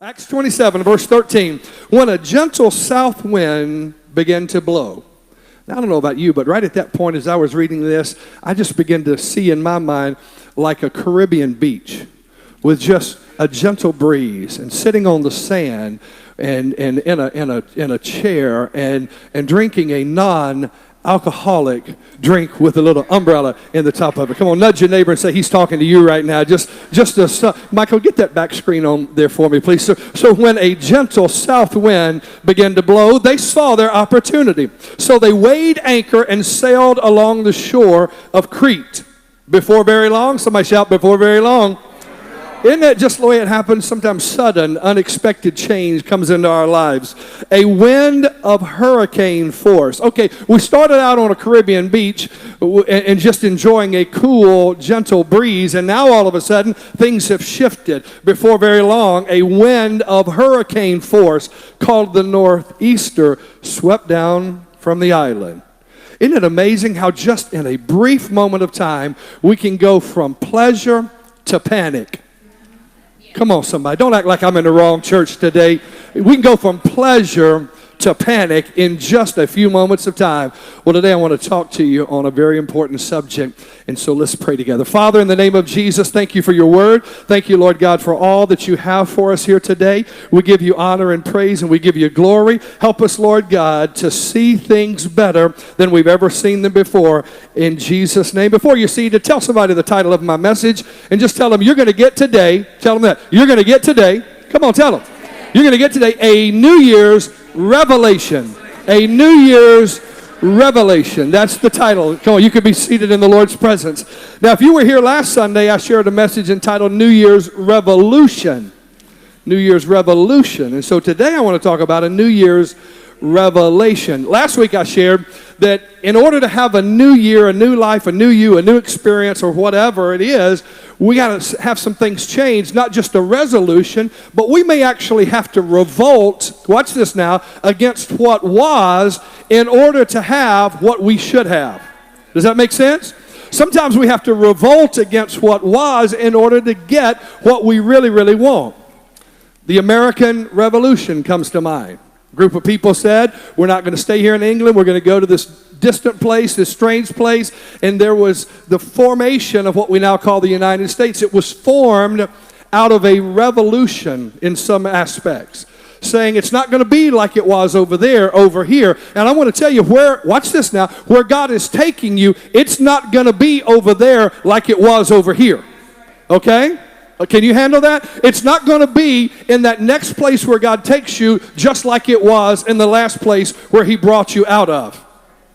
Acts 27, verse 13. When a gentle south wind began to blow. Now, I don't know about you, but right at that point as I was reading this, I just began to see in my mind like a Caribbean beach with just a gentle breeze and sitting on the sand and in a chair and drinking a non-alcoholic drink with a little umbrella in the top of it. Come on, nudge your neighbor and say, he's talking to you right now. Michael, get that back screen on there for me, please. So when a gentle south wind began to blow, they saw their opportunity. So they weighed anchor and sailed along the shore of Crete. Before very long, somebody shout, before very long. Isn't that just the way it happens? Sometimes sudden, unexpected change comes into our lives. A wind of hurricane force. Okay, we started out on a Caribbean beach and just enjoying a cool, gentle breeze, and now all of a sudden, things have shifted. Before very long, a wind of hurricane force called the northeaster swept down from the island. Isn't it amazing how just in a brief moment of time, we can go from pleasure to panic? Come on, somebody. Don't act like I'm in the wrong church today. We can go from pleasure to panic in just a few moments of time. Well, today I want to talk to you on a very important subject, and so let's pray together. Father, in the name of Jesus, thank you for your word. Thank you, Lord God, for all that you have for us here today. We give you honor and praise, and we give you glory. Help us, Lord God, to see things better than we've ever seen them before, in Jesus' name. Before you see, to tell somebody the title of my message, and just tell them, you're going to get today, tell them that, you're going to get today, come on, tell them, you're going to get today a New Year's revelation. A New Year's revelation. That's the title. Come on, you could be seated in the Lord's presence. Now, if you were here last Sunday, I shared a message entitled New Year's Revolution. New Year's Revolution. And so today I want to talk about a New Year's revelation. Last week I shared that in order to have a new year, a new life, a new you, a new experience, or whatever it is, we got to have some things changed, not just a resolution, but we may actually have to revolt, watch this now, against what was in order to have what we should have. Does that make sense? Sometimes we have to revolt against what was in order to get what we really, really want. The American Revolution comes to mind. A group of people said, we're not going to stay here in England, we're going to go to this distant place, this strange place, and there was the formation of what we now call the United States. It was formed out of a revolution in some aspects, saying it's not going to be like it was over there, over here. And I want to tell you watch this now, where God is taking you, it's not going to be over there like it was over here. Okay? Can you handle that? It's not going to be in that next place where God takes you just like it was in the last place where he brought you out of.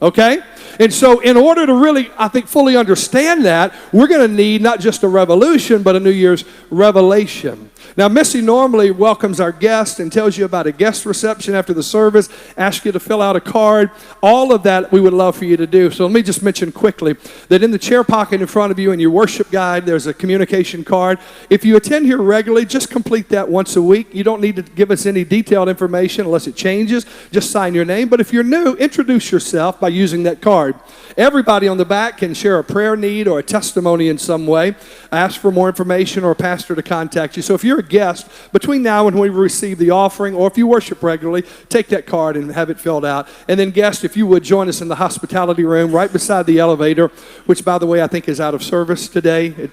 Okay? And so in order to really, I think, fully understand that, we're going to need not just a revolution, but a New Year's revelation. Now, Missy normally welcomes our guests and tells you about a guest reception after the service, asks you to fill out a card. All of that we would love for you to do. So let me just mention quickly that in the chair pocket in front of you in your worship guide, there's a communication card. If you attend here regularly, just complete that once a week. You don't need to give us any detailed information unless it changes. Just sign your name. But if you're new, introduce yourself by using that card. Everybody on the back can share a prayer need or a testimony in some way. Ask for more information or a pastor to contact you. So if you're a guest, between now and when we receive the offering, or if you worship regularly, take that card and have it filled out. And then guest, if you would join us in the hospitality room right beside the elevator, which, by the way, I think is out of service today.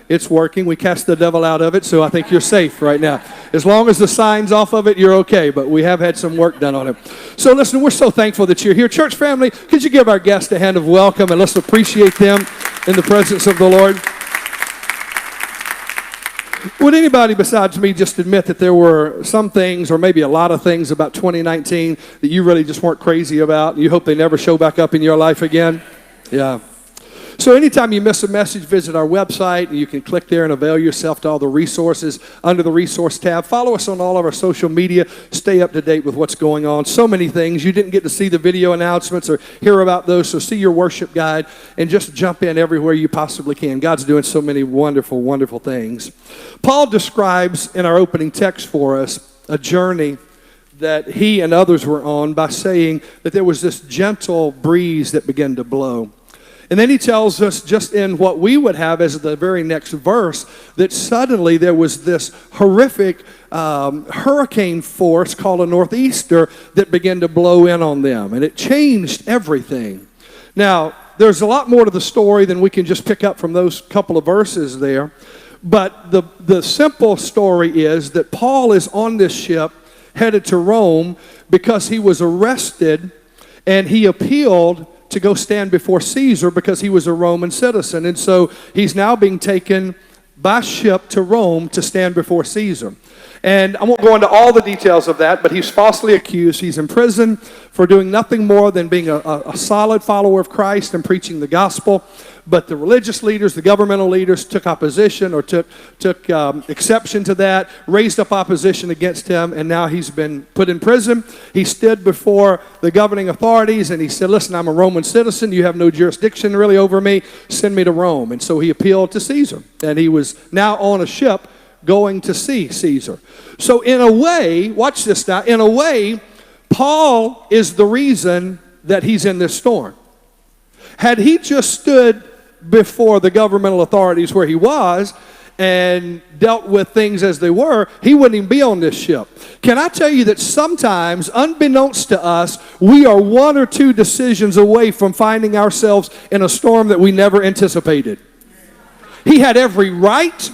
It's working. We cast the devil out of it, so I think you're safe right now. As long as the sign's off of it, you're okay, but we have had some work done on it. So listen, we're so thankful that you're here. Church family, could you give our guests a hand of welcome, and let's appreciate them in the presence of the Lord. Would anybody besides me just admit that there were some things, or maybe a lot of things about 2019 that you really just weren't crazy about, and you hope they never show back up in your life again? Yeah. So anytime you miss a message, visit our website, and you can click there and avail yourself to all the resources under the resource tab. Follow us on all of our social media. Stay up to date with what's going on. So many things. You didn't get to see the video announcements or hear about those, so see your worship guide and just jump in everywhere you possibly can. God's doing so many wonderful, wonderful things. Paul describes in our opening text for us a journey that he and others were on by saying that there was this gentle breeze that began to blow. And then he tells us, just in what we would have as the very next verse, that suddenly there was this horrific hurricane force called a northeaster that began to blow in on them. And it changed everything. Now, there's a lot more to the story than we can just pick up from those couple of verses there. But the simple story is that Paul is on this ship headed to Rome because he was arrested and he appealed to go stand before Caesar because he was a Roman citizen. And so he's now being taken by ship to Rome to stand before Caesar. And I won't go into all the details of that, but he's falsely accused. He's in prison for doing nothing more than being a solid follower of Christ and preaching the gospel. But the religious leaders, the governmental leaders took opposition or took exception to that, raised up opposition against him, and now he's been put in prison. He stood before the governing authorities and he said, listen, I'm a Roman citizen. You have no jurisdiction really over me. Send me to Rome. And so he appealed to Caesar. And he was now on a ship going to see Caesar. So in a way, watch this now, in a way, Paul is the reason that he's in this storm. Had he just stood before the governmental authorities where he was and dealt with things as they were, he wouldn't even be on this ship. Can I tell you that sometimes, unbeknownst to us, we are one or two decisions away from finding ourselves in a storm that we never anticipated. He had every right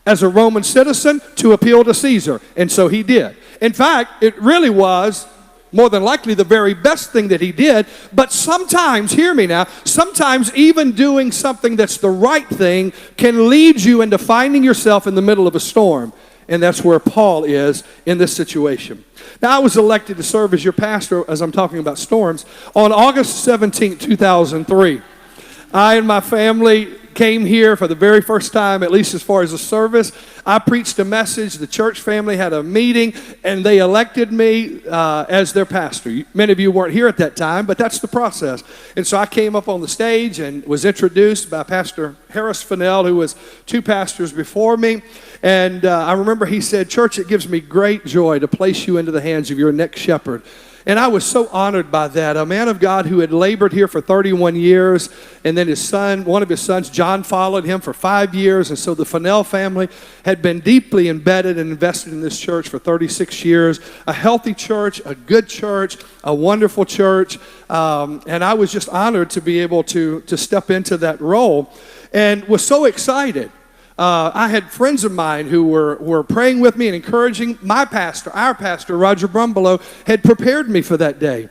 as a Roman citizen to appeal to Caesar, and so he did. In fact, it really was more than likely the very best thing that he did. But sometimes, hear me now, sometimes even doing something that's the right thing can lead you into finding yourself in the middle of a storm. And that's where Paul is in this situation. Now, I was elected to serve as your pastor, as I'm talking about storms, on August 17, 2003. I and my family came here for the very first time, at least as far as the service. I preached a message. The church family had a meeting, and they elected me as their pastor. Many of you weren't here at that time, but that's the process. And so I came up on the stage and was introduced by Pastor Harris Fennell, who was two pastors before me. And I remember he said, "Church, it gives me great joy to place you into the hands of your next shepherd." And I was so honored by that. A man of God who had labored here for 31 years, and then his son, one of his sons, John, followed him for 5 years. And so the Fennell family had been deeply embedded and invested in this church for 36 years. A healthy church, a good church, a wonderful church. And I was just honored to be able to step into that role and was so excited. I had friends of mine who were praying with me and encouraging. My pastor, our pastor, Roger Brumbelow, had prepared me for that day.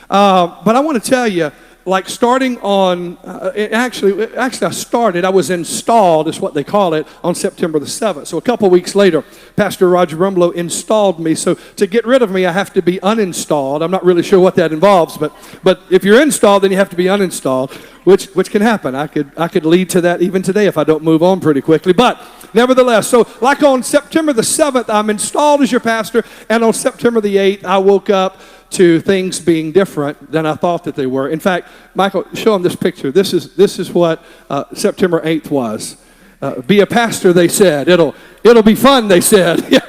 But I want to tell you, like starting on, I was installed, is what they call it, on September the 7th. So a couple weeks later, Pastor Roger Brumbelow installed me. So to get rid of me, I have to be uninstalled. I'm not really sure what that involves, but if you're installed, then you have to be uninstalled, which can happen. I could lead to that even today if I don't move on pretty quickly. But nevertheless, so like on September the 7th, I'm installed as your pastor, and on September the 8th, I woke up to things being different than I thought that they were. In fact, Michael, show them this picture. This is what September 8th was. Be a pastor, they said. It'll be fun, they said.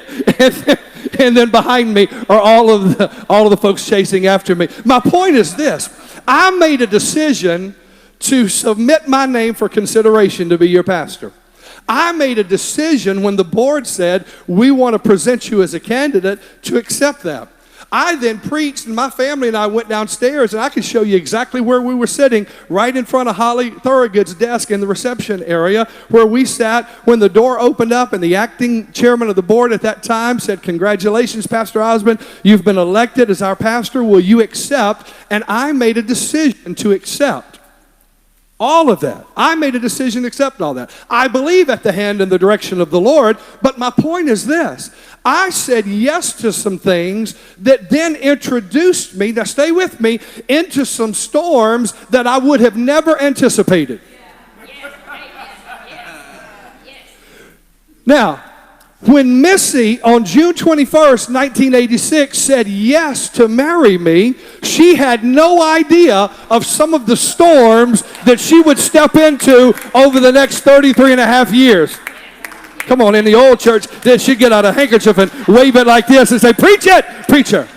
And then behind me are all of the folks chasing after me. My point is this: I made a decision to submit my name for consideration to be your pastor. I made a decision when the board said, we want to present you as a candidate, to accept that. I then preached, and my family and I went downstairs, and I can show you exactly where we were sitting, right in front of Holly Thorogood's desk in the reception area, where we sat when the door opened up, and the acting chairman of the board at that time said, "Congratulations, Pastor Osbon, you've been elected as our pastor. Will you accept?" And I made a decision to accept all of that. I made a decision to accept all that. I believe at the hand and the direction of the Lord, but my point is this: I said yes to some things that then introduced me, now stay with me, into some storms that I would have never anticipated. Now, when Missy, on June 21st, 1986, said yes to marry me, she had no idea of some of the storms that she would step into over the next 33 and a half years. Come on, in the old church, then she'd get out a handkerchief and wave it like this and say, "Preach it, preacher."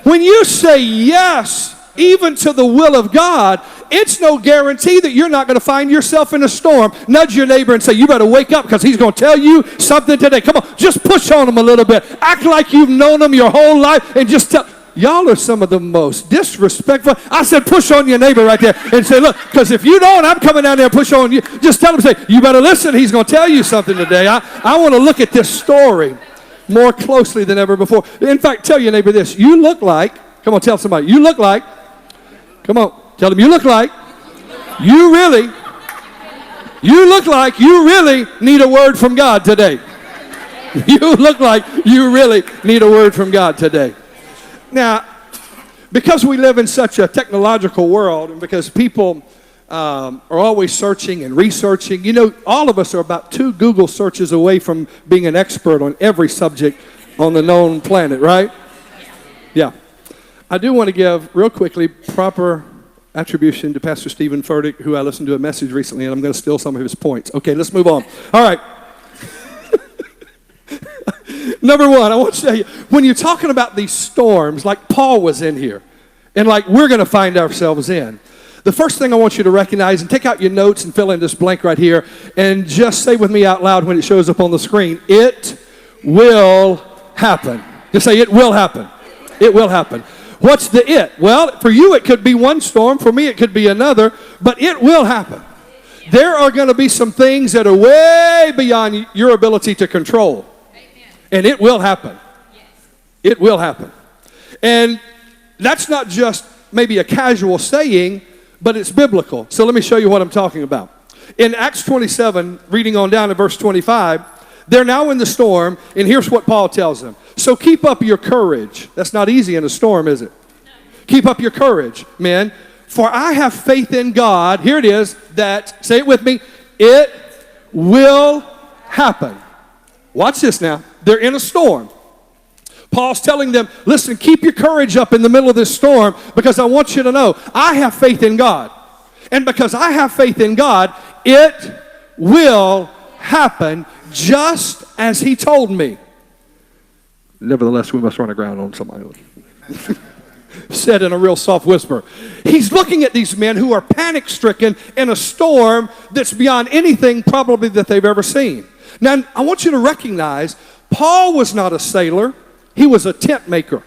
When you say yes, even to the will of God, it's no guarantee that you're not going to find yourself in a storm. Nudge your neighbor and say, you better wake up because he's going to tell you something today. Come on, just push on him a little bit. Act like you've known him your whole life and just tell. Y'all are some of the most disrespectful. I said push on your neighbor right there and say, look, because if you don't, I'm coming down there and push on you. Just tell him, say, you better listen. He's going to tell you something today. I want to look at this story more closely than ever before. In fact, tell your neighbor this. You look like, come on, tell somebody, you look like, come on, tell them you look like you really need a word from God today. You look like you really need a word from God today. Now, because we live in such a technological world and because people are always searching and researching, you know, all of us are about 2 Google searches away from being an expert on every subject on the known planet, right? Yeah. I do want to give, real quickly, proper attribution to Pastor Stephen Furtick, who I listened to a message recently, and I'm going to steal some of his points. Okay, let's move on. All right. Number one, I want to tell you, when you're talking about these storms, like Paul was in here, and like we're going to find ourselves in, the first thing I want you to recognize, and take out your notes and fill in this blank right here, and just say with me out loud when it shows up on the screen, it will happen. Just say, it will happen. It will happen. What's the it? Well, for you it could be one storm, for me it could be another, but it will happen. There are going to be some things that are way beyond your ability to control. And it will happen. Yes. It will happen. And that's not just maybe a casual saying, but it's biblical. So let me show you what I'm talking about. In Acts 27, reading on down to verse 25, they're now in the storm, and here's what Paul tells them. So keep up your courage. That's not easy in a storm, is it? No. Keep up your courage, men. For I have faith in God. Here it is, that, say it with me, it will happen. Watch this now. They're in a storm. Paul's telling them, listen, keep your courage up in the middle of this storm because I want you to know I have faith in God. And because I have faith in God, it will happen just as he told me. Nevertheless, we must run aground on somebody. Said in a real soft whisper. He's looking at these men who are panic-stricken in a storm that's beyond anything probably that they've ever seen. Now, I want you to recognize Paul was not a sailor. He was a tent maker.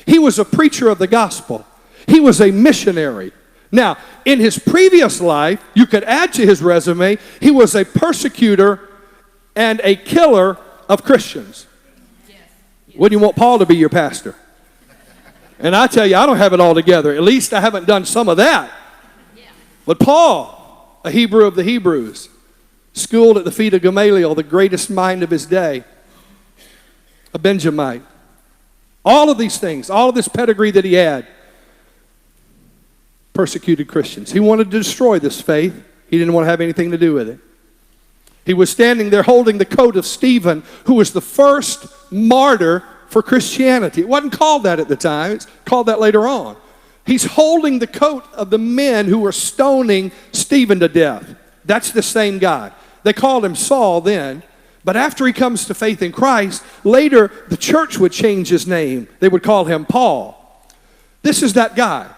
He was a preacher of the gospel. He was a missionary. Now, in his previous life, you could add to his resume, he was a persecutor and a killer of Christians. Yes. Wouldn't you want Paul to be your pastor? And I tell you, I don't have it all together. At least I haven't done some of that. Yeah. But Paul, a Hebrew of the Hebrews, schooled at the feet of Gamaliel, the greatest mind of his day, a Benjamite. All of these things, all of this pedigree that he had, persecuted Christians. He wanted to destroy this faith. He didn't want to have anything to do with it. He was standing there holding the coat of Stephen, who was the first martyr for Christianity. It wasn't called that at the time. It's called that later on. He's holding the coat of the men who were stoning Stephen to death. That's the same guy. They called him Saul then, but after he comes to faith in Christ, later the church would change his name. They would call him Paul. This is that guy.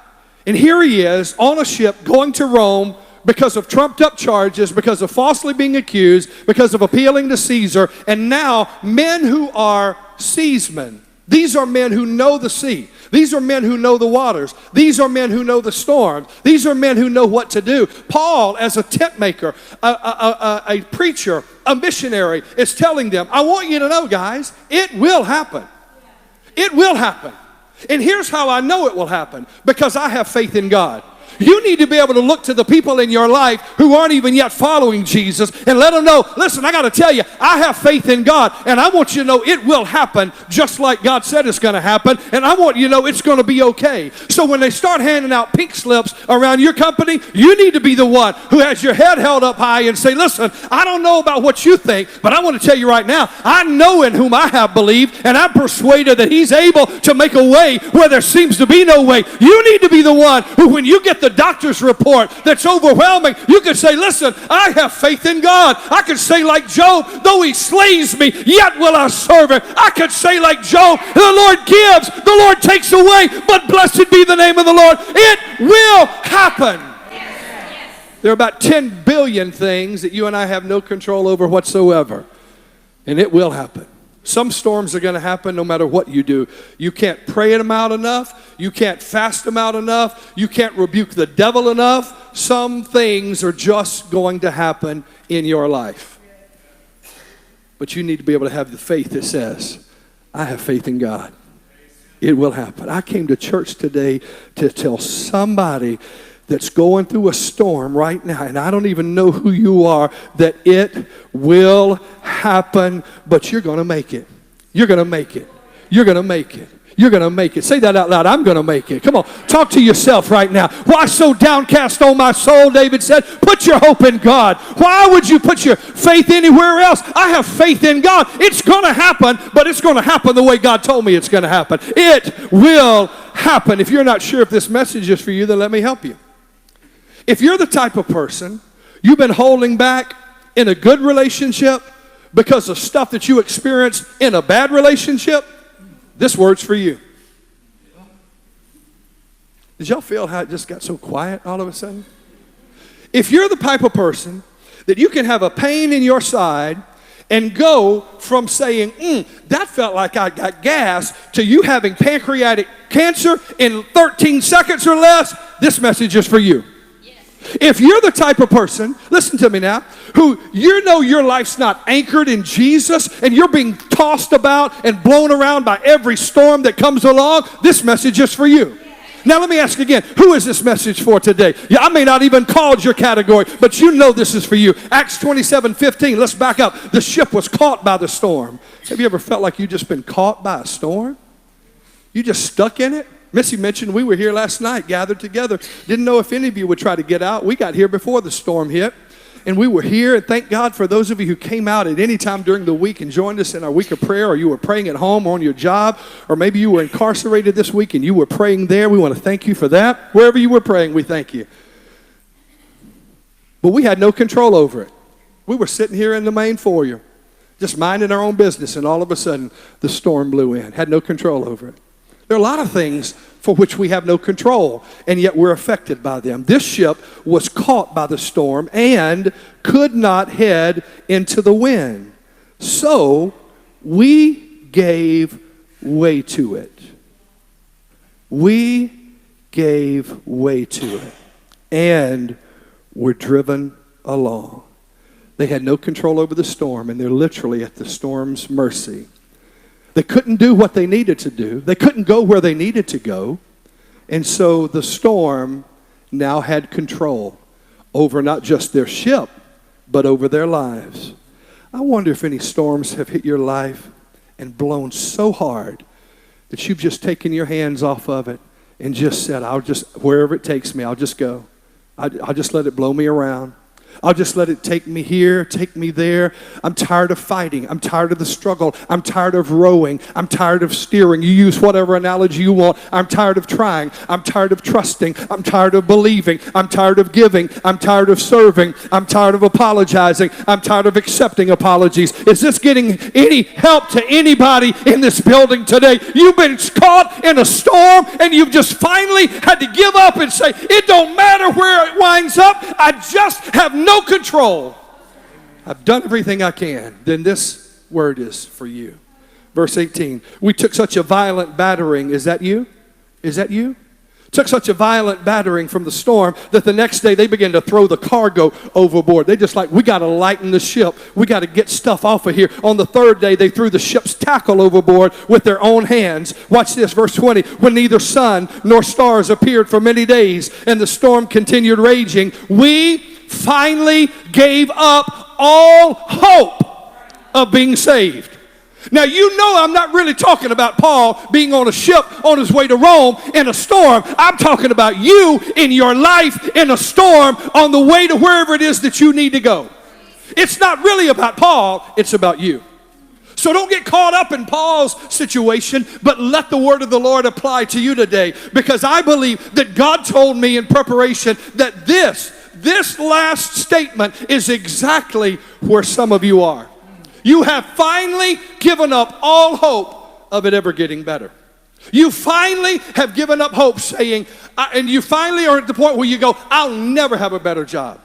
And here he is on a ship going to Rome because of trumped up charges, because of falsely being accused, because of appealing to Caesar. And now men who are seamen, these are men who know the sea. These are men who know the waters. These are men who know the storms. These are men who know what to do. Paul, as a tent maker, a preacher, a missionary, is telling them, I want you to know, guys, it will happen. It will happen. And here's how I know it will happen. Because I have faith in God. You need to be able to look to the people in your life who aren't even yet following Jesus and let them know, listen, I got to tell you, I have faith in God, and I want you to know it will happen just like God said it's going to happen, and I want you to know it's going to be okay. So when they start handing out pink slips around your company, you need to be the one who has your head held up high and say, listen, I don't know about what you think, but I want to tell you right now, I know in whom I have believed, and I'm persuaded that he's able to make a way where there seems to be no way. You need to be the one who, when you get the doctor's report that's overwhelming, you can say, listen, I have faith in God. I can say like Job, though he slays me, yet will I serve him. I can say like Job, the Lord gives, the Lord takes away, but blessed be the name of the Lord. It will happen. There are about 10 billion things that you and I have no control over whatsoever. And it will happen. Some storms are going to happen no matter what you do. You can't pray them out enough. You can't fast them out enough. You can't rebuke the devil enough. Some things are just going to happen in your life. But you need to be able to have the faith that says, I have faith in God. It will happen. I came to church today to tell somebody that's going through a storm right now, and I don't even know who you are, that it will happen, but you're going to make it. You're going to make it. You're going to make it. You're going to make it. Say that out loud. I'm going to make it. Come on. Talk to yourself right now. Why so downcast, O my soul? David said, put your hope in God. Why would you put your faith anywhere else? I have faith in God. It's going to happen, but it's going to happen the way God told me it's going to happen. It will happen. If you're not sure if this message is for you, then let me help you. If you're the type of person, you've been holding back in a good relationship because of stuff that you experienced in a bad relationship, this word's for you. Did y'all feel how it just got so quiet all of a sudden? If you're the type of person that you can have a pain in your side and go from saying, that felt like I got gas, to you having pancreatic cancer in 13 seconds or less, this message is for you. If you're the type of person, listen to me now, who you know your life's not anchored in Jesus and you're being tossed about and blown around by every storm that comes along, this message is for you. Now let me ask again, who is this message for today? Yeah, I may not even call your category, but you know this is for you. Acts 27:15, let's back up. The ship was caught by the storm. Have you ever felt like you just been caught by a storm? You just stuck in it? Missy mentioned we were here last night, gathered together. Didn't know if any of you would try to get out. We got here before the storm hit, and we were here. And thank God for those of you who came out at any time during the week and joined us in our week of prayer, or you were praying at home or on your job, or maybe you were incarcerated this week and you were praying there. We want to thank you for that. Wherever you were praying, we thank you. But we had no control over it. We were sitting here in the main foyer, just minding our own business, and all of a sudden the storm blew in. Had no control over it. There are a lot of things for which we have no control, and yet we're affected by them. This ship was caught by the storm and could not head into the wind. So we gave way to it. We gave way to it and were driven along. They had no control over the storm, and they're literally at the storm's mercy. They couldn't do what they needed to do. They couldn't go where they needed to go. And so the storm now had control over not just their ship, but over their lives. I wonder if any storms have hit your life and blown so hard that you've just taken your hands off of it and just said, wherever it takes me, I'll just go. I'll just let it blow me around. I'll just let it take me here, take me there. I'm tired of fighting. I'm tired of the struggle. I'm tired of rowing. I'm tired of steering. You use whatever analogy you want. I'm tired of trying. I'm tired of trusting. I'm tired of believing. I'm tired of giving. I'm tired of serving. I'm tired of apologizing. I'm tired of accepting apologies. Is this getting any help to anybody in this building today? You've been caught in a storm and you've just finally had to give up and say, it don't matter where it winds up. I just have no control. I've done everything I can. Then this word is for you. Verse 18. We took such a violent battering. Is that you? Is that you? Took such a violent battering from the storm that the next day they began to throw the cargo overboard. They just like, we got to lighten the ship. We got to get stuff off of here. On the third day, they threw the ship's tackle overboard with their own hands. Watch this, verse 20. When neither sun nor stars appeared for many days and the storm continued raging, we finally gave up all hope of being saved. Now, you know I'm not really talking about Paul being on a ship on his way to Rome in a storm. I'm talking about you in your life in a storm on the way to wherever it is that you need to go. It's not really about Paul, it's about you. So don't get caught up in Paul's situation, but let the word of the Lord apply to you today, because I believe that God told me in preparation that this last statement is exactly where some of you are. You have finally given up all hope of it ever getting better. You finally have given up hope saying, and you finally are at the point where you go, I'll never have a better job.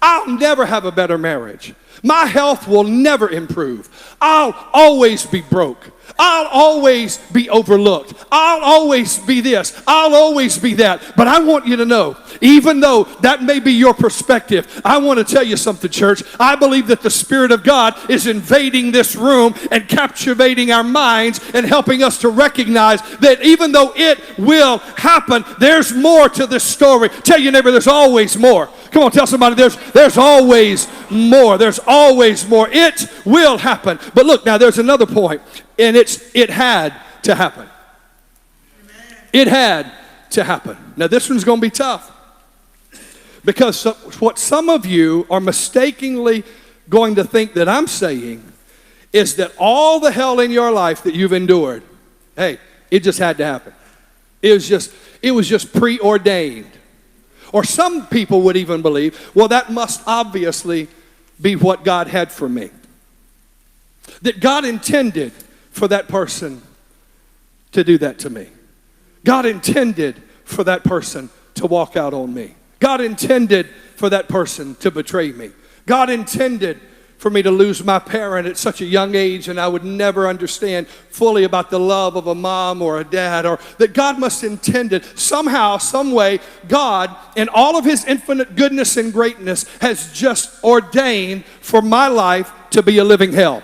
I'll never have a better marriage. My health will never improve. I'll always be broke. I'll always be overlooked. I'll always be this. I'll always be that. But I want you to know, even though that may be your perspective, I want to tell you something, church. I believe that the Spirit of God is invading this room and captivating our minds and helping us to recognize that even though it will happen, there's more to this story. Tell your neighbor, there's always more. Come on, tell somebody there's always more. There's always more. It will happen. But look, now there's another point, and it had to happen. It had to happen. Now this one's going to be tough, because what some of you are mistakenly going to think that I'm saying is that all the hell in your life that you've endured, hey, it just had to happen. It was just preordained. Or some people would even believe, well, that must obviously be what God had for me. That God intended for that person to do that to me. God intended for that person to walk out on me. God intended for that person to betray me. God intended for me to lose my parent at such a young age, and I would never understand fully about the love of a mom or a dad, or that God must intended somehow, some way, God, in all of his infinite goodness and greatness, has just ordained for my life to be a living hell.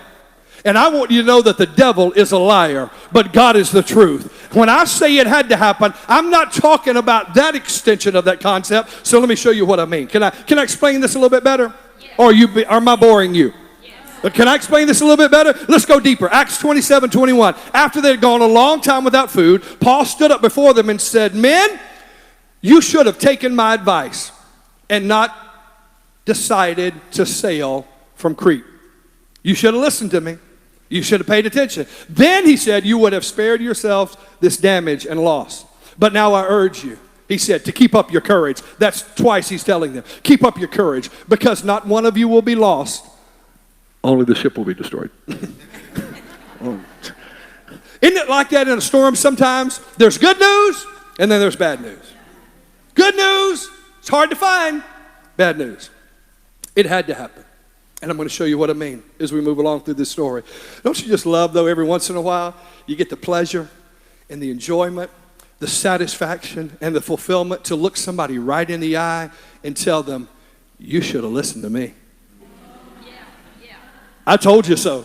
And I want you to know that the devil is a liar, but God is the truth. When I say it had to happen, I'm not talking about that extension of that concept. So let me show you what I mean. Can I explain this a little bit better? Or am I boring you? Yes. Can I explain this a little bit better? Let's go deeper. Acts 27:21. After they had gone a long time without food, Paul stood up before them and said, "Men, you should have taken my advice and not decided to sail from Crete. You should have listened to me. You should have paid attention. Then," he said, "you would have spared yourselves this damage and loss. But now I urge you," he said, "to keep up your courage." That's twice he's telling them. Keep up your courage, because not one of you will be lost. Only the ship will be destroyed. Isn't it like that in a storm sometimes? There's good news, and then there's bad news. Good news, it's hard to find. Bad news. It had to happen. And I'm going to show you what I mean as we move along through this story. Don't you just love, though, every once in a while, you get the pleasure and the enjoyment, the satisfaction and the fulfillment to look somebody right in the eye and tell them, "You should have listened to me. Yeah. I told you so."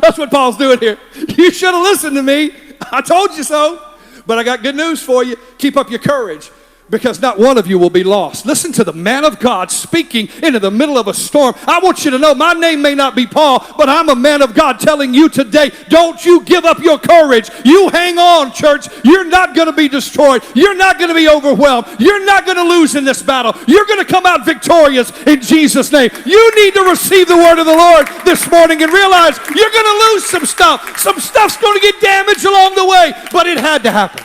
That's what Paul's doing here. You should have listened to me. I told you so. But I got good news for you. Keep up your courage, because not one of you will be lost. Listen to the man of God speaking into the middle of a storm. I want you to know my name may not be Paul, but I'm a man of God telling you today, don't you give up your courage. You hang on, church. You're not going to be destroyed. You're not going to be overwhelmed. You're not going to lose in this battle. You're going to come out victorious in Jesus' name. You need to receive the word of the Lord this morning and realize you're going to lose some stuff. Some stuff's going to get damaged along the way, but it had to happen.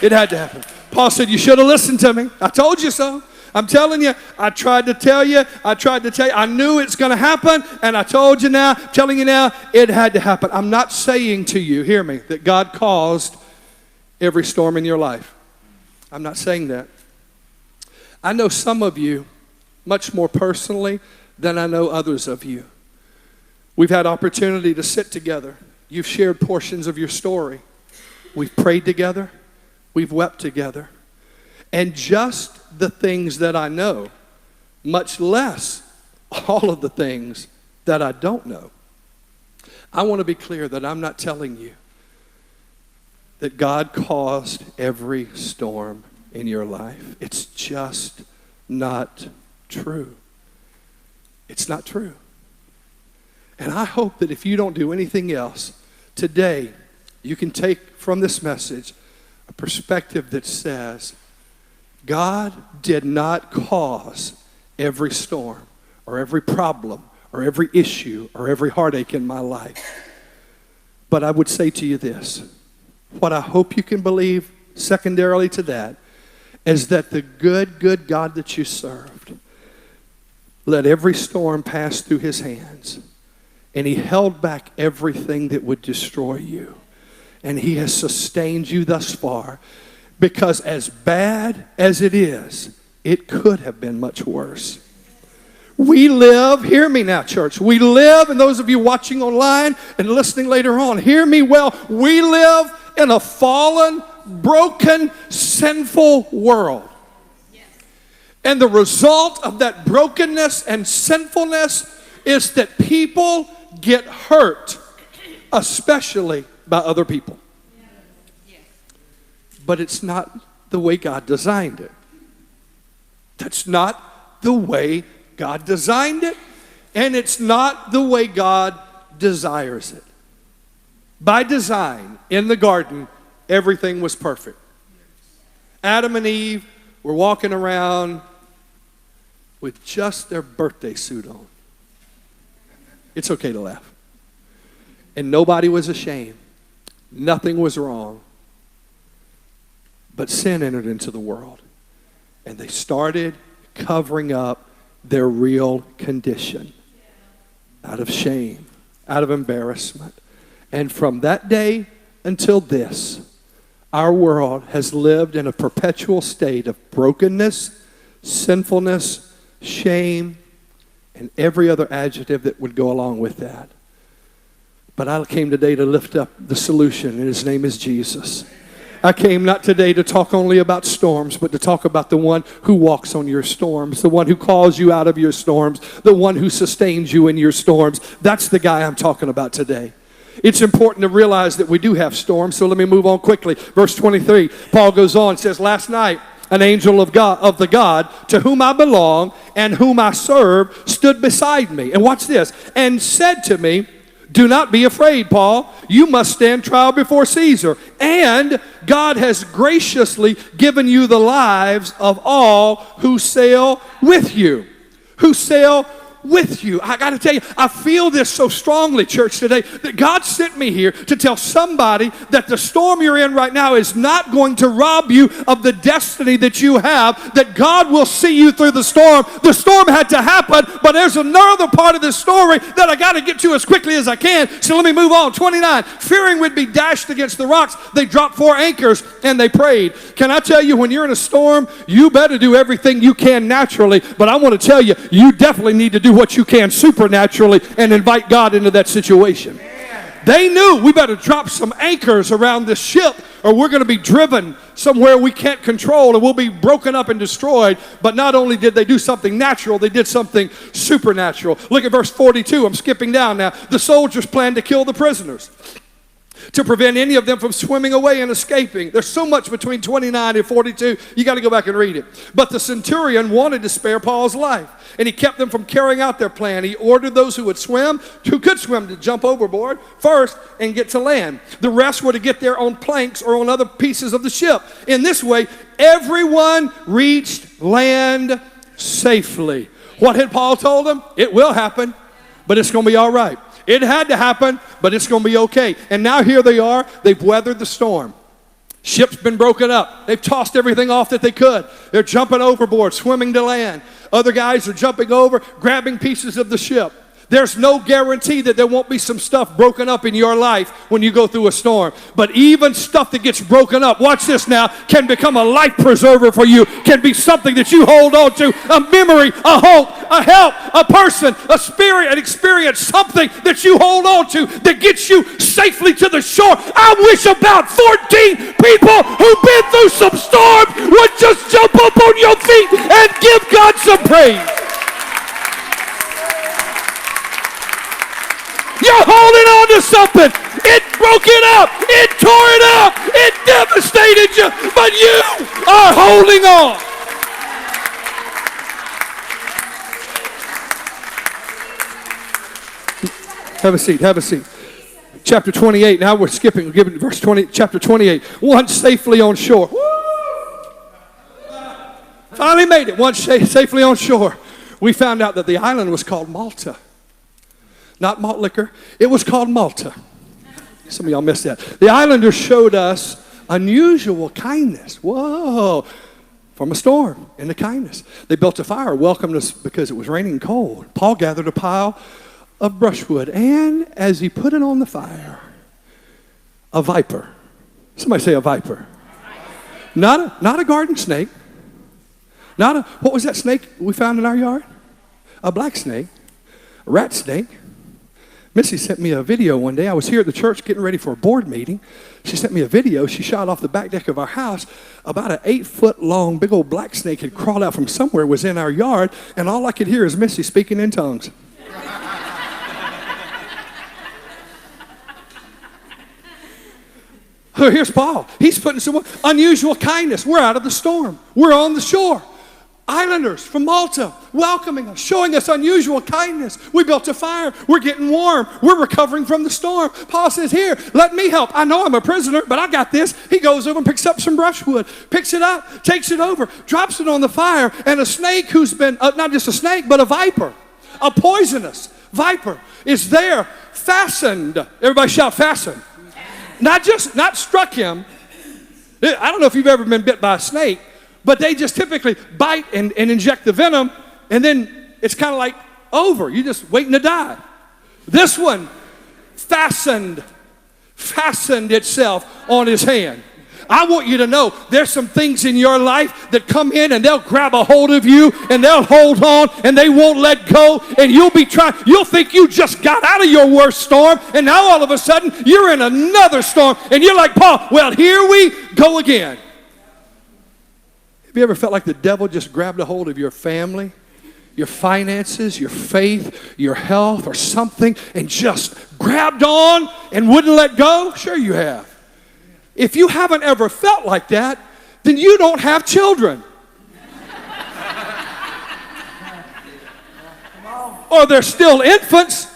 It had to happen. Paul said, "You should have listened to me. I told you so. I'm telling you, I tried to tell you. I knew it's going to happen, and I told you now, telling you now, it had to happen." I'm not saying to you, hear me, that God caused every storm in your life. I'm not saying that. I know some of you much more personally than I know others of you. We've had opportunity to sit together. You've shared portions of your story. We've prayed together. We've wept together. And just the things that I know, much less all of the things that I don't know. I want to be clear that I'm not telling you that God caused every storm in your life. It's just not true. It's not true. And I hope that if you don't do anything else, today you can take from this message a perspective that says, God did not cause every storm or every problem or every issue or every heartache in my life. But I would say to you this, what I hope you can believe secondarily to that is that the good God that you served let every storm pass through his hands, and he held back everything that would destroy you. And he has sustained you thus far, because as bad as it is, it could have been much worse. We live, hear me now, church. We live, and those of you watching online and listening later on, hear me well. We live in a fallen, broken, sinful world. And the result of that brokenness and sinfulness is that people get hurt, especially by other people. But it's not the way God designed it. That's not the way God designed it, and it's not the way God desires it. By design, in the garden, everything was perfect. Adam and Eve were walking around with just their birthday suit on. It's okay to laugh. And nobody was ashamed. Nothing was wrong. But sin entered into the world, and they started covering up their real condition out of shame, out of embarrassment. And from that day until this, our world has lived in a perpetual state of brokenness, sinfulness, shame, and every other adjective that would go along with that. But I came today to lift up the solution, and his name is Jesus. I came not today to talk only about storms, but to talk about the one who walks on your storms, the one who calls you out of your storms, the one who sustains you in your storms. That's the guy I'm talking about today. It's important to realize that we do have storms, so let me move on quickly. Verse 23, Paul goes on, says, last night, an angel of the God to whom I belong and whom I serve stood beside me. And watch this, and said to me, do not be afraid, Paul. You must stand trial before Caesar. And God has graciously given you the lives of all who sail with you. Who sail with you. I got to tell you, I feel this so strongly, church, today, that God sent me here to tell somebody that the storm you're in right now is not going to rob you of the destiny that you have, that God will see you through the storm. The storm had to happen, but there's another part of this story that I got to get to as quickly as I can, so let me move on. 29, fearing would be dashed against the rocks, they dropped 4 anchors and they prayed. Can I tell you, when you're in a storm, you better do everything you can naturally, but I want to tell you, you definitely need to do what you can supernaturally and invite God into that situation. They knew we better drop some anchors around this ship or we're going to be driven somewhere we can't control and we'll be broken up and destroyed. But not only did they do something natural, they did something supernatural. Look at verse 42. I'm skipping down now. The soldiers planned to kill the prisoners to prevent any of them from swimming away and escaping. There's so much between 29 and 42. You got to go back and read it. But the centurion wanted to spare Paul's life, and he kept them from carrying out their plan. He ordered those who could swim, to jump overboard first and get to land. The rest were to get there on planks or on other pieces of the ship. In this way, everyone reached land safely. What had Paul told them? It will happen, but it's going to be all right. It had to happen, but it's going to be okay. And now here they are. They've weathered the storm. Ship's been broken up. They've tossed everything off that they could. They're jumping overboard, swimming to land. Other guys are jumping over, grabbing pieces of the ship. There's no guarantee that there won't be some stuff broken up in your life when you go through a storm. But even stuff that gets broken up, watch this now, can become a life preserver for you, can be something that you hold on to, a memory, a hope, a help, a person, a spirit, an experience, something that you hold on to that gets you safely to the shore. I wish about 14 people who've been through some storms would just jump up on your feet and give God some praise. You're holding on to something. It broke it up. It tore it up. It devastated you. But you are holding on. Have a seat. Have a seat. Chapter 28. Now we're skipping. We're giving verse 20. Chapter 28. Once safely on shore. Finally made it. Once safely on shore. We found out that the island was called Malta. Not malt liquor. It was called Malta. Some of y'all missed that. The islanders showed us unusual kindness. Whoa. From a storm and the kindness. They built a fire, welcomed us because it was raining cold. Paul gathered a pile of brushwood, and as he put it on the fire, a viper. Somebody say a viper. Not a garden snake. What was that snake we found in our yard? A black snake, a rat snake. Missy sent me a video one day. I was here at the church getting ready for a board meeting. She sent me a video. She shot off the back deck of our house. About an 8-foot long big old black snake had crawled out from somewhere, was in our yard, and all I could hear is Missy speaking in tongues. Oh, here's Paul. He's putting some unusual kindness. We're out of the storm. We're on the shore. Islanders from Malta welcoming us, showing us unusual kindness. We built a fire. We're getting warm. We're recovering from the storm. Paul says, here, let me help. I know I'm a prisoner, but I got this. He goes over and picks up some brushwood, picks it up, takes it over, drops it on the fire, and a snake who's been, not just a snake, but a viper, a poisonous viper, is there, fastened. Everybody shout, fastened. Not struck him. I don't know if you've ever been bit by a snake, but they just typically bite and inject the venom, and then it's kind of like over. You're just waiting to die. This one fastened itself on his hand. I want you to know there's some things in your life that come in and they'll grab a hold of you and they'll hold on and they won't let go, and you'll think you just got out of your worst storm, and now all of a sudden you're in another storm and you're like, Paul, well, here we go again. Have you ever felt like the devil just grabbed a hold of your family, your finances, your faith, your health, or something, and just grabbed on and wouldn't let go? Sure you have. If you haven't ever felt like that, then you don't have children. Or they're still infants.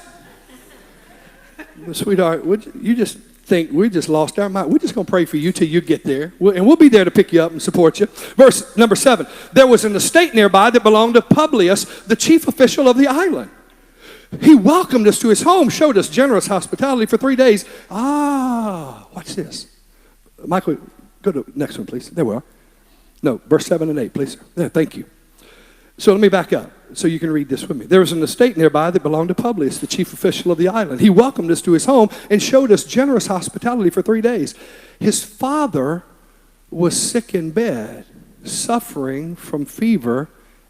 Sweetheart, you just think we just lost our mind. We're just going to pray for you till you get there. And we'll be there to pick you up and support you. Verse number 7. There was an estate nearby that belonged to Publius, the chief official of the island. He welcomed us to his home, showed us generous hospitality for 3 days. Watch this. Michael, go to the next one, please. There we are. No, verse 7 and 8, please. There, thank you. So let me back up so you can read this with me. There was an estate nearby that belonged to Publius, the chief official of the island. He welcomed us to his home and showed us generous hospitality for 3 days. His father was sick in bed, suffering from fever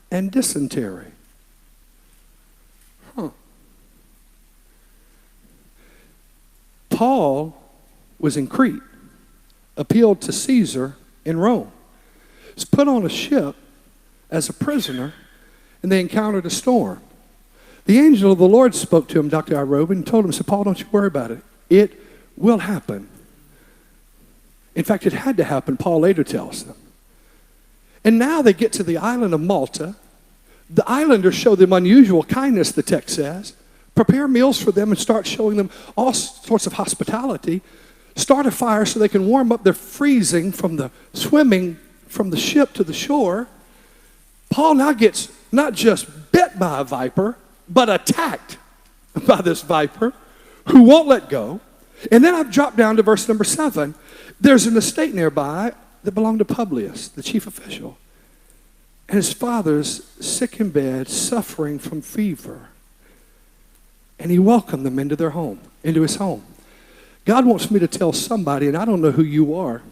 and dysentery. Paul was in Crete, appealed to Caesar in Rome, was put on a ship as a prisoner, and they encountered a storm. The angel of the Lord spoke to him, Dr. Iroba, and told him, said, Paul, don't you worry about it. It will happen. In fact, it had to happen, Paul later tells them. And now they get to the island of Malta. The islanders show them unusual kindness, the text says. Prepare meals for them and start showing them all sorts of hospitality. Start a fire so they can warm up. They're freezing from the swimming from the ship to the shore. Paul now gets not just bit by a viper, but attacked by this viper who won't let go. And then I've dropped down to verse number 7. There's an estate nearby that belonged to Publius, the chief official. And his father's sick in bed, suffering from fever. And he welcomed them into their home, into his home. God wants me to tell somebody, and I don't know who you are,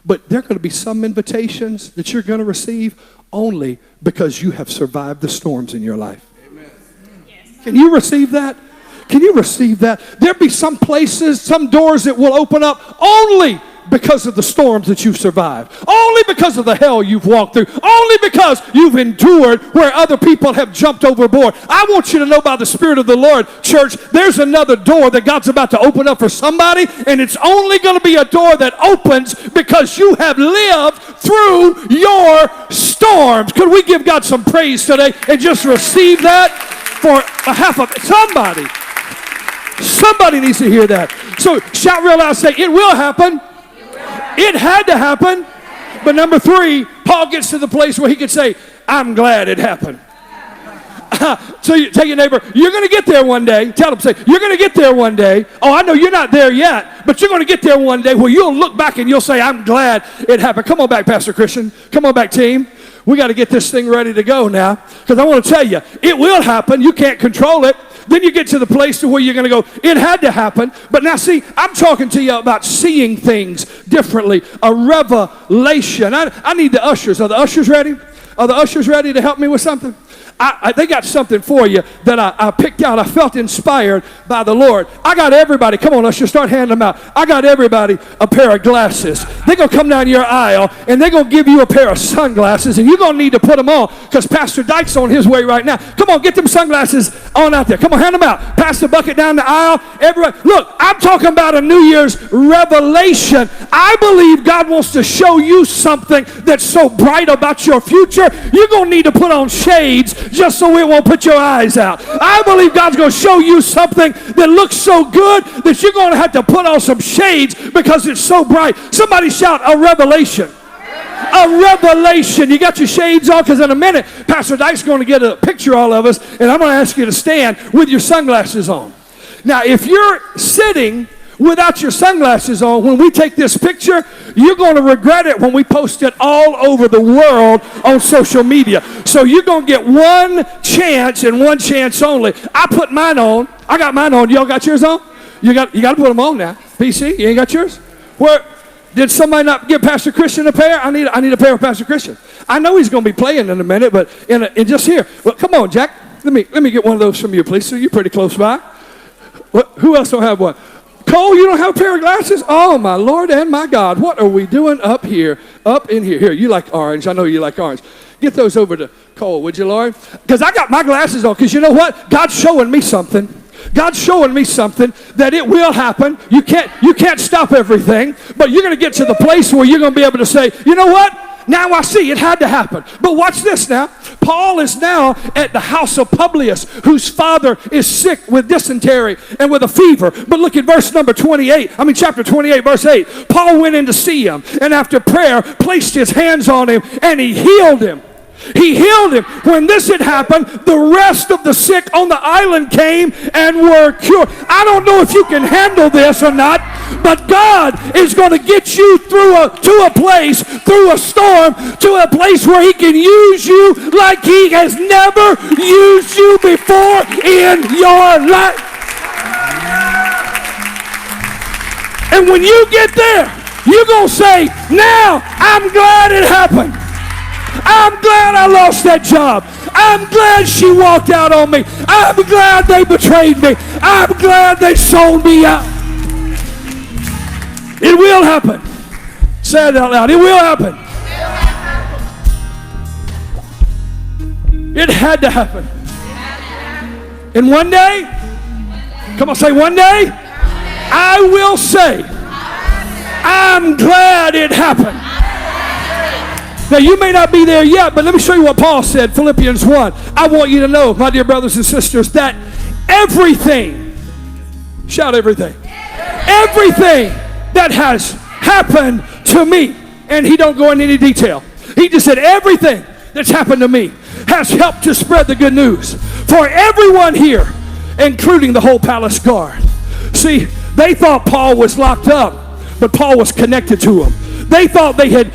but there are going to be some invitations that you're going to receive only because you have survived the storms in your life. Amen. Can you receive that? Can you receive that? There'll be some places, some doors that will open up only because of the storms that you've survived. Only because of the hell you've walked through. Only because you've endured where other people have jumped overboard. I want you to know by the Spirit of the Lord, church, there's another door that God's about to open up for somebody, and it's only going to be a door that opens because you have lived through your storms. Could we give God some praise today and just receive that for a half of somebody? Somebody needs to hear that. So shout real loud, say, it will happen. It had to happen. But number 3, Paul gets to the place where he could say, I'm glad it happened. So you tell your neighbor, you're going to get there one day. Tell them, say, you're going to get there one day. Oh, I know you're not there yet, but you're going to get there one day where you'll look back and you'll say, I'm glad it happened. Come on back, Pastor Christian. Come on back, team. We got to get this thing ready to go now, because I want to tell you, it will happen. You can't control it. Then you get to the place to where you're going to go, it had to happen. But now see, I'm talking to you about seeing things differently, a revelation. I need the ushers. Are the ushers ready? Are the ushers ready to help me with something? They got something for you that I picked out. I felt inspired by the Lord. I got everybody. Come on, ushers, start handing them out. I got everybody a pair of glasses. They're going to come down your aisle, and they're going to give you a pair of sunglasses, and you're going to need to put them on because Pastor Dyke's on his way right now. Come on, get them sunglasses on out there. Come on, hand them out. Pass the bucket down the aisle. Everybody, look, I'm talking about a New Year's revelation. I believe God wants to show you something that's so bright about your future. You're going to need to put on shades just so it won't put your eyes out. I believe God's going to show you something that looks so good that you're going to have to put on some shades because it's so bright. Somebody shout, a revelation. A revelation. You got your shades on because in a minute, Pastor Dyke's going to get a picture of all of us, and I'm going to ask you to stand with your sunglasses on. Now, if you're sitting without your sunglasses on, when we take this picture, you're going to regret it when we post it all over the world on social media. So you're going to get one chance and one chance only. I put mine on. I got mine on. Y'all got yours on? You got to put them on now. PC, you ain't got yours? Where did somebody not give Pastor Christian a pair? I need a pair of Pastor Christian. I know he's going to be playing in a minute, but in just here. Well, come on, Jack. Let me get one of those from you, please. So you're pretty close by. Who else don't have one? Cole, you don't have a pair of glasses? Oh, my Lord and my God. What are we doing up here, up in here? Here, you like orange. I know you like orange. Get those over to Cole, would you, Lord? Because I got my glasses on, because you know what? God's showing me something. God's showing me something that it will happen. You can't stop everything, but you're going to get to the place where you're going to be able to say, you know what? Now I see it had to happen. But watch this now. Paul is now at the house of Publius, whose father is sick with dysentery and with a fever. But look at chapter 28, verse 8. Paul went in to see him, and after prayer, placed his hands on him, and he healed him. He healed him. When this had happened, the rest of the sick on the island came and were cured. I don't know if you can handle this or not, but God is going to get you through a place, through a storm, to a place where he can use you like he has never used you before in your life. And when you get there, you're going to say, now I'm glad it happened. I'm glad I lost that job. I'm glad she walked out on me. I'm glad they betrayed me. I'm glad they sold me out. It will happen. Say it out loud. It will happen. It had to happen. And one day, come on, say one day, I will say, I'm glad it happened. Now, you may not be there yet, but let me show you what Paul said, Philippians 1. I want you to know, my dear brothers and sisters, that everything, shout everything, everything that has happened to me, and he don't go into any detail. He just said everything that's happened to me has helped to spread the good news for everyone here, including the whole palace guard. See, they thought Paul was locked up, but Paul was connected to them. They thought they had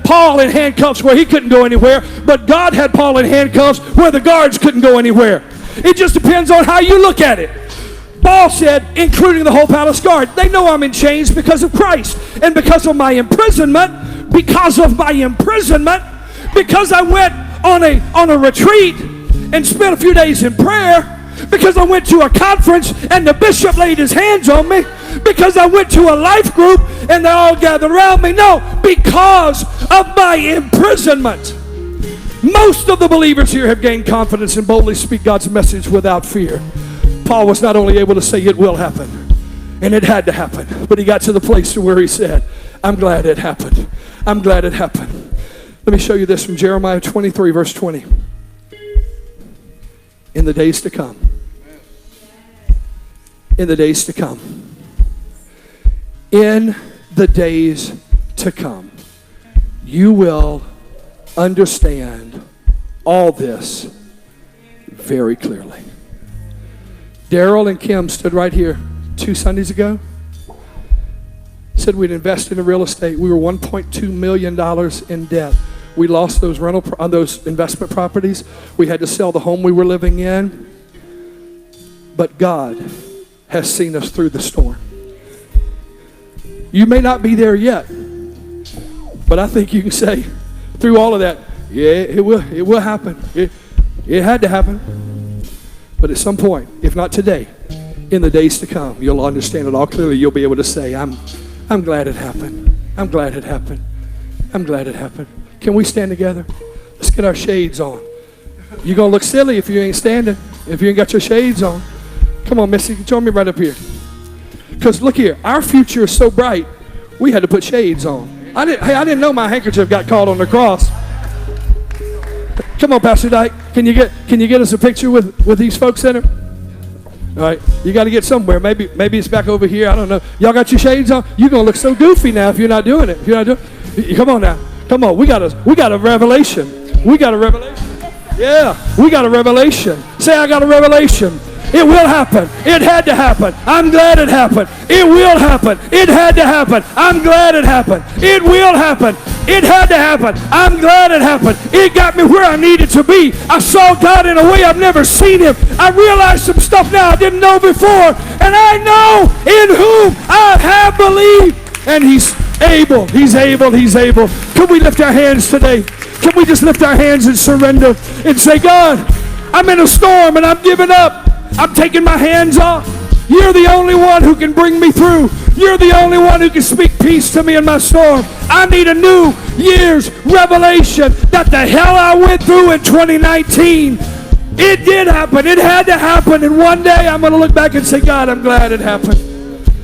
Paul in handcuffs where he couldn't go anywhere, but God had Paul in handcuffs where the guards couldn't go anywhere. It just depends on how you look at it. Paul said, including the whole palace guard, they know I'm in chains because of Christ and because of my imprisonment, because I went on a retreat and spent a few days in prayer, because I went to a conference and the bishop laid his hands on me, because I went to a life group and they all gathered around me. No, because of my imprisonment. Most of the believers here have gained confidence and boldly speak God's message without fear. Paul was not only able to say it will happen, and it had to happen, but he got to the place where he said, I'm glad it happened. I'm glad it happened. Let me show you this from Jeremiah 23, verse 20. In the days to come. In the days to come. In the days to come. You will understand all this very clearly. Daryl and Kim stood right here 2 Sundays ago. Said we'd invested in real estate. We were $1.2 million in debt. We lost those those investment properties. We had to sell the home we were living in. But God has seen us through the storm. You may not be there yet, but I think you can say through all of that, Yeah, it will happen. It had to happen. But at some point, if not today, in the days to come, you'll understand it all clearly. You'll be able to say, I'm glad it happened. I'm glad it happened. I'm glad it happened. Can we stand together? Let's get our shades on. You're going to look silly if you ain't standing, if you ain't got your shades on. Come on, Missy, join me right up here. Because look here, our future is so bright, we had to put shades on. I didn't know my handkerchief got caught on the cross. Come on, Pastor Dyke. Can you get us a picture with these folks in it? All right, you got to get somewhere. Maybe it's back over here. I don't know. Y'all got your shades on? You're gonna look so goofy now if you're not doing it. If you're not doing it. Come on now. Come on. We got a revelation. We got a revelation. Yeah, we got a revelation. Say, I got a revelation. It will happen. It had to happen. I'm glad it happened. It will happen. It had to happen. I'm glad it happened. It will happen. It had to happen. I'm glad it happened. It got me where I needed to be. I saw God in a way I've never seen him. I realized some stuff now I didn't know before. And I know in whom I have believed. And he's able. He's able. He's able. Can we lift our hands today? Can we just lift our hands and surrender and say, God, I'm in a storm and I'm giving up. I'm taking my hands off. You're the only one who can bring me through. You're the only one who can speak peace to me in my storm. I need a new year's revelation that the hell I went through in 2019, it did happen. It had to happen. And one day I'm going to look back and say, God, I'm glad it happened.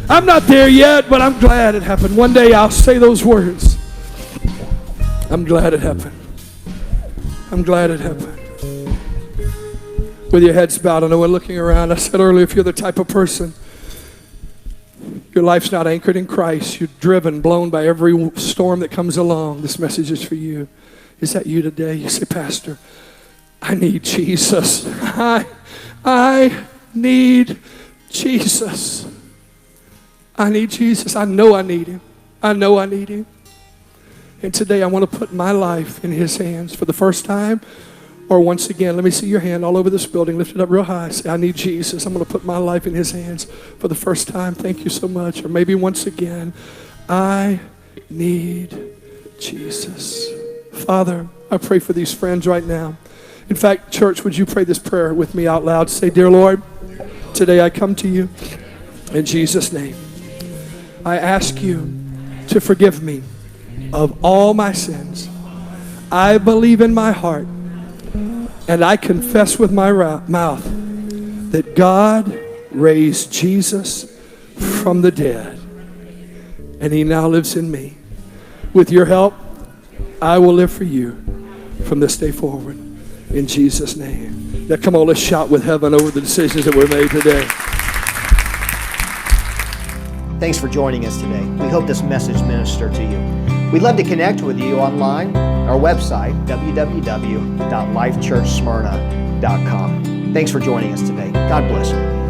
I'm not there yet, but I'm glad it happened. One day I'll say those words. I'm glad it happened. I'm glad it happened. With your heads bowed, I know we're looking around. I said earlier, if you're the type of person, your life's not anchored in Christ, you're driven, blown by every storm that comes along, this message is for you. Is that you today? You say, Pastor, I need Jesus. I need Jesus. I need Jesus. I know I need him. I know I need him. And today I want to put my life in his hands for the first time. Or once again, let me see your hand all over this building. Lift it up real high. Say, I need Jesus. I'm going to put my life in his hands for the first time. Thank you so much. Or maybe once again, I need Jesus. Father, I pray for these friends right now. In fact, church, would you pray this prayer with me out loud? Say, Dear Lord, today I come to you in Jesus' name. I ask you to forgive me of all my sins. I believe in my heart and I confess with my mouth that God raised Jesus from the dead and he now lives in me. With your help, I will live for you from this day forward. In Jesus' name. Now come on, let's shout with heaven over the decisions that were made today. Thanks for joining us today. We hope this message ministered to you. We'd love to connect with you online, our website, www.lifechurchsmyrna.com. Thanks for joining us today. God bless you.